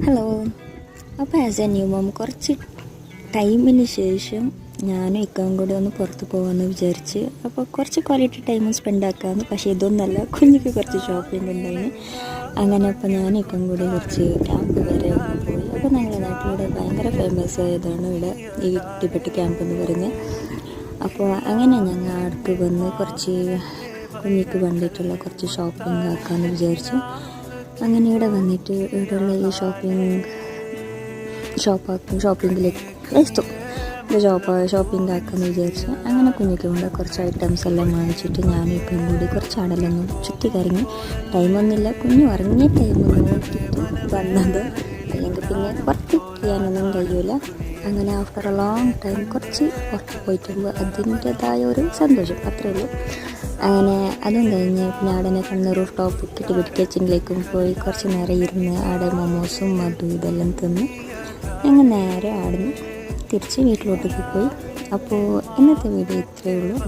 Hello. അപ്പോൾ as A new mom കുറച്ച് ടൈമിന് ശേഷം ഞാനും ഇക്കയും കൂടി ഒന്ന് പുറത്ത് പോകാമെന്ന് വിചാരിച്ച്. അപ്പോൾ കുറച്ച് ക്വാളിറ്റി ടൈമും സ്പെൻഡ് ആക്കാമെന്ന്. പക്ഷേ ഇതൊന്നല്ല, കുഞ്ഞിക്ക് കുറച്ച് ഷോപ്പിംഗ് ഉണ്ടായിന്. അങ്ങനെ അപ്പോൾ ഞാനും ഇക്കയും കൂടി കുറച്ച് ക്യാമ്പ് വരെ ഒന്ന് പോയി. അപ്പോൾ ഞങ്ങളുടെ നാട്ടിലൂടെ ഭയങ്കര ഫേമസ് ആയതാണ് ഇവിടെ ഈ ടിബറ്റ് ക്യാമ്പ് എന്ന് പറഞ്ഞ്. അപ്പോൾ അങ്ങനെ ഞങ്ങൾ അടുത്ത് വന്ന് കുറച്ച് കുഞ്ഞിക്ക് വേണ്ടിയിട്ടുള്ള കുറച്ച് ഷോപ്പിംഗ് ആക്കാമെന്ന് വിചാരിച്ചു. അങ്ങനെ ഇവിടെ വന്നിട്ട് ഇവിടെയുള്ള ഈ ഷോപ്പിങ്ങിലേക്ക് ഷോപ്പിംഗ് ആക്കാമെന്ന് വിചാരിച്ചു. അങ്ങനെ കുഞ്ഞിക്ക് കൊണ്ട് കുറച്ച് ഐറ്റംസ് എല്ലാം വാങ്ങിച്ചിട്ട് ഞാനും ഇപ്പം കൂടി കുറച്ച് ആടെല്ലാം ചുറ്റി കറങ്ങി. ടൈമൊന്നുമില്ല, കുഞ്ഞു ഇറങ്ങിയ ടൈമൊന്നും നോക്കിയിട്ട് വന്നത്, അല്ലെങ്കിൽ പിന്നെ വർക്ക് ചെയ്യാനൊന്നും കഴിയില്ല. അങ്ങനെ ആഫ്റ്റർ എ ലോങ് ടൈം കുറച്ച് പുറത്ത് പോയിട്ട് അതിൻ്റെതായ ഒരു സന്തോഷം, അത്രയേ ഉള്ളൂ. അങ്ങനെ അതും കഴിഞ്ഞ് പിന്നെ അവിടെ കണ്ണൂർ ടോപ്പ് ടിബറ്റ് കിച്ചണിലേക്കും പോയി കുറച്ച് നേരം ഇരുന്ന് അവിടെ മൊമോസും അതും ഇതെല്ലാം തിന്ന് ഞങ്ങൾ നേരെ ആടുന്ന് തിരിച്ച് വീട്ടിലോട്ടേക്ക് പോയി. അപ്പോൾ ഇന്നത്തെ വീഡിയോ ഇത്രയേ ഉള്ളൂ.